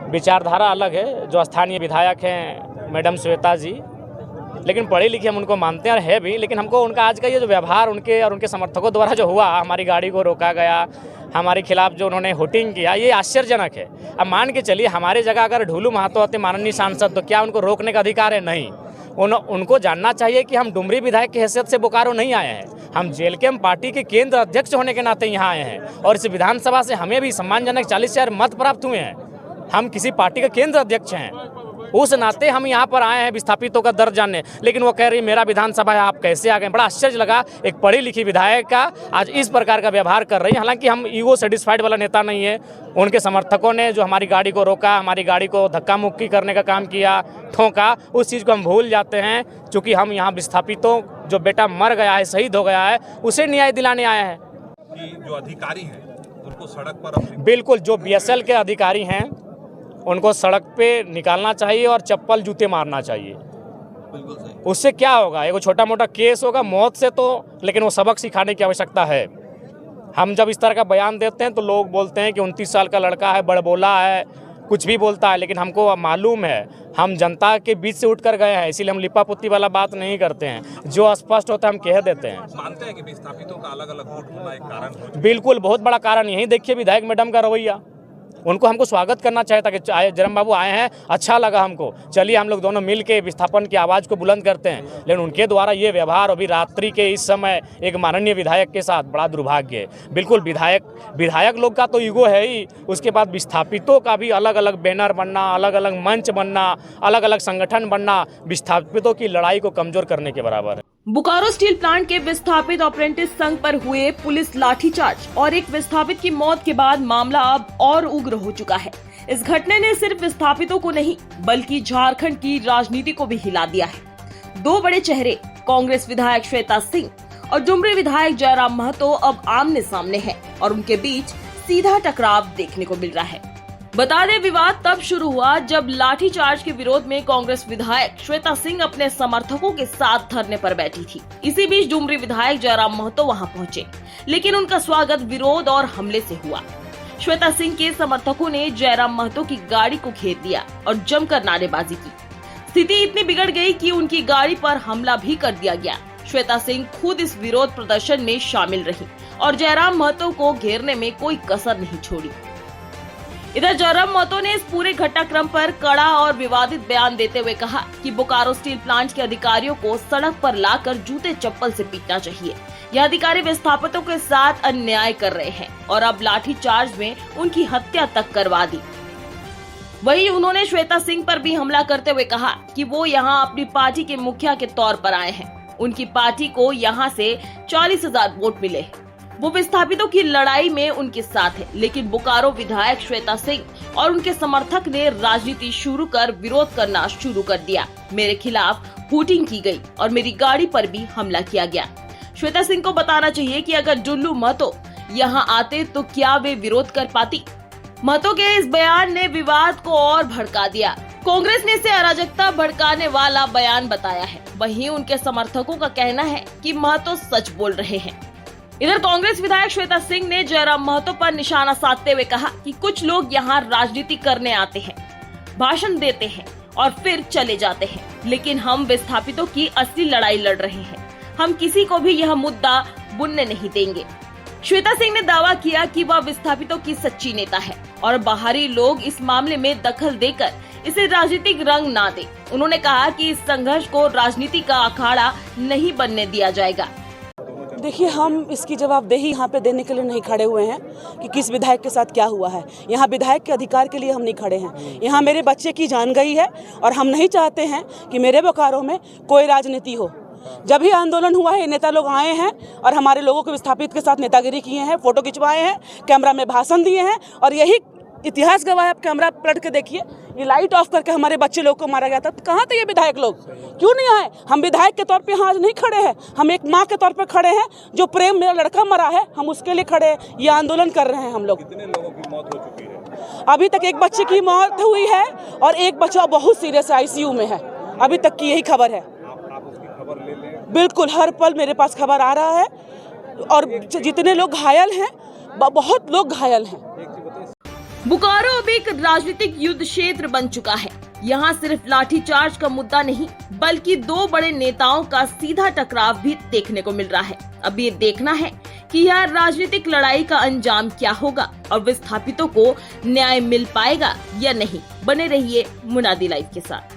विचारधारा अलग है। जो स्थानीय विधायक हैं मैडम श्वेता जी, लेकिन पढ़ी लिखी हम उनको मानते हैं और है भी, लेकिन हमको उनका आज का ये जो व्यवहार उनके और उनके समर्थकों द्वारा जो हुआ, हमारी गाड़ी को रोका गया, हमारे खिलाफ जो उन्होंने होटिंग किया, ये आश्चर्यजनक है। अब मान के चलिए हमारे जगह अगर ढुलू महतो होते माननीय सांसद, तो क्या उनको रोकने का अधिकार है? नहीं। उनको जानना चाहिए कि हम डुमरी विधायक की हैसियत से बोकारो नहीं आए हैं, हम जेलकेम पार्टी के केंद्र अध्यक्ष होने के नाते यहाँ आए हैं और इस विधानसभा से हमें भी सम्मानजनक 40,000 मत प्राप्त हुए हैं। हम किसी पार्टी के केंद्र अध्यक्ष हैं, उस नाते हम यहाँ पर आए हैं विस्थापितों का दर्द जानने, लेकिन वो कह रही मेरा विधानसभा है, आप कैसे आ गए? बड़ा आश्चर्य लगा एक पढ़ी लिखी विधायक का आज इस प्रकार का व्यवहार कर रही है। हालांकि हम ईगो सेटिस्फाइड वाला नेता नहीं है। उनके समर्थकों ने जो हमारी गाड़ी को रोका, हमारी गाड़ी को धक्का मुक्की करने का काम किया, ठोका, उस चीज़ को हम भूल जाते हैं। चूँकि हम यहाँ विस्थापितों जो बेटा मर गया है, शहीद हो गया है, उसे न्याय दिलाने आए हैं। कि जो अधिकारी हैं उनको सड़क पर बिल्कुल, जो BSL के अधिकारी हैं उनको सड़क पे निकालना चाहिए और चप्पल जूते मारना चाहिए। बिल्कुल सही। उससे क्या होगा? एगो छोटा मोटा केस होगा मौत से, तो लेकिन वो सबक सिखाने की आवश्यकता है। हम जब इस तरह का बयान देते हैं तो लोग बोलते हैं कि 29 साल का लड़का है, बड़बोला है, कुछ भी बोलता है, लेकिन हमको मालूम है हम जनता के बीच से उठकर गए हैं, इसीलिए हम लिपापुत्ती वाला बात नहीं करते हैं। जो स्पष्ट होता है हम कह देते हैं। मानते हैं कि विस्थापितों का अलग अलग वोट होना एक कारण है? बिल्कुल, बहुत बड़ा कारण। यही देखिए विधायक मैडम का रवैया, उनको हमको स्वागत करना चाहिए था कि जयराम बाबू आए हैं, अच्छा लगा हमको, चलिए हम लोग दोनों मिल के विस्थापन की आवाज़ को बुलंद करते हैं। लेकिन उनके द्वारा ये व्यवहार अभी रात्रि के इस समय एक माननीय विधायक के साथ बड़ा दुर्भाग्य है। बिल्कुल विधायक लोग का तो ईगो है ही, उसके बाद विस्थापितों का भी अलग अलग बैनर बनना, अलग अलग मंच बनना, अलग अलग संगठन बनना विस्थापितों की लड़ाई को कमजोर करने के बराबर है। बोकारो स्टील प्लांट के विस्थापित अप्रेंटिस संघ पर हुए पुलिस लाठीचार्ज और एक विस्थापित की मौत के बाद मामला अब और उग्र हो चुका है। इस घटने ने सिर्फ विस्थापितों को नहीं बल्कि झारखंड की राजनीति को भी हिला दिया है। दो बड़े चेहरे कांग्रेस विधायक श्वेता सिंह और डुमरी विधायक जयराम महतो अब आमने सामने हैं और उनके बीच सीधा टकराव देखने को मिल रहा है। बता दें, विवाद तब शुरू हुआ जब लाठीचार्ज के विरोध में कांग्रेस विधायक श्वेता सिंह अपने समर्थकों के साथ धरने पर बैठी थी। इसी बीच डुमरी विधायक जयराम महतो वहां पहुंचे, लेकिन उनका स्वागत विरोध और हमले से हुआ। श्वेता सिंह के समर्थकों ने जयराम महतो की गाड़ी को घेर दिया और जमकर नारेबाजी की। स्थिति इतनी बिगड़ गई कि उनकी गाड़ी पर हमला भी कर दिया गया। श्वेता सिंह खुद इस विरोध प्रदर्शन में शामिल रही और जयराम महतो को घेरने में कोई कसर नहीं छोड़ी। इधर जयराम महतो ने इस पूरे घटनाक्रम पर कड़ा और विवादित बयान देते हुए कहा कि बोकारो स्टील प्लांट के अधिकारियों को सड़क पर लाकर जूते चप्पल से पीटना चाहिए। यह अधिकारी विस्थापितों के साथ अन्याय कर रहे हैं और अब लाठीचार्ज में उनकी हत्या तक करवा दी। वहीं उन्होंने श्वेता सिंह पर भी हमला करते हुए कहा कि वो यहाँ अपनी पार्टी के मुखिया के तौर पर आए हैं। उनकी पार्टी को यहाँ से 40,000 वोट मिले, वो विस्थापितों की लड़ाई में उनके साथ है। लेकिन बोकारो विधायक श्वेता सिंह और उनके समर्थक ने राजनीति शुरू कर विरोध करना शुरू कर दिया। मेरे खिलाफ हुटिंग की गई और मेरी गाड़ी पर भी हमला किया गया। श्वेता सिंह को बताना चाहिए कि अगर डुल्लू महतो यहाँ आते तो क्या वे विरोध कर पाती? महतो के इस बयान ने विवाद को और भड़का दिया। कांग्रेस ने इसे अराजकता भड़काने वाला बयान बताया है। वहीं उनके समर्थकों का कहना है कि महतो सच बोल रहे हैं। इधर कांग्रेस विधायक श्वेता सिंह ने जयराम महतो पर निशाना साधते हुए कहा कि कुछ लोग यहाँ राजनीति करने आते हैं, भाषण देते हैं और फिर चले जाते हैं, लेकिन हम विस्थापितों की असली लड़ाई लड़ रहे हैं। हम किसी को भी यह मुद्दा बुनने नहीं देंगे। श्वेता सिंह ने दावा किया कि वह विस्थापितों की सच्ची नेता है और बाहरी लोग इस मामले में दखल देकर इसे राजनीतिक रंग ना दें। उन्होंने कहा कि इस संघर्ष को राजनीति का अखाड़ा नहीं बनने दिया जाएगा। देखिए, हम इसकी जवाबदेही यहाँ पे देने के लिए नहीं खड़े हुए हैं कि किस विधायक के साथ क्या हुआ है। यहाँ विधायक के अधिकार के लिए हम नहीं खड़े हैं। यहाँ मेरे बच्चे की जान गई है और हम नहीं चाहते हैं कि मेरे बोकारो में कोई राजनीति हो। जब भी आंदोलन हुआ है, नेता लोग आए हैं और हमारे लोगों को विस्थापित के साथ नेतागिरी किए हैं, फोटो खिंचवाए हैं, कैमरा में भाषण दिए हैं और यही इतिहास गवाह है। आप कैमरा पलट के देखिए, ये लाइट ऑफ करके हमारे बच्चे लोग को मारा गया था। तो कहाँ थे ये विधायक लोग? क्यों नहीं आए? हम विधायक के तौर पे यहाँ आज नहीं खड़े हैं, हम एक माँ के तौर पे खड़े हैं। जो प्रेम मेरा लड़का मरा है, हम उसके लिए खड़े हैं। ये आंदोलन कर रहे हैं हम लोग। कितने लोगों की मौत हो चुकी है? अभी तक एक बच्चे की मौत हुई है और एक बच्चा बहुत सीरियस ICU में है। अभी तक की यही खबर है। आप उसकी खबर ले लें? बिल्कुल, हर पल मेरे पास खबर आ रहा है और जितने लोग घायल हैं, बहुत लोग घायल हैं। बोकारो अब एक राजनीतिक युद्ध क्षेत्र बन चुका है। यहाँ सिर्फ लाठीचार्ज का मुद्दा नहीं बल्कि दो बड़े नेताओं का सीधा टकराव भी देखने को मिल रहा है। अब ये देखना है कि यह राजनीतिक लड़ाई का अंजाम क्या होगा और विस्थापितों को न्याय मिल पाएगा या नहीं। बने रहिए मुनादी लाइव के साथ।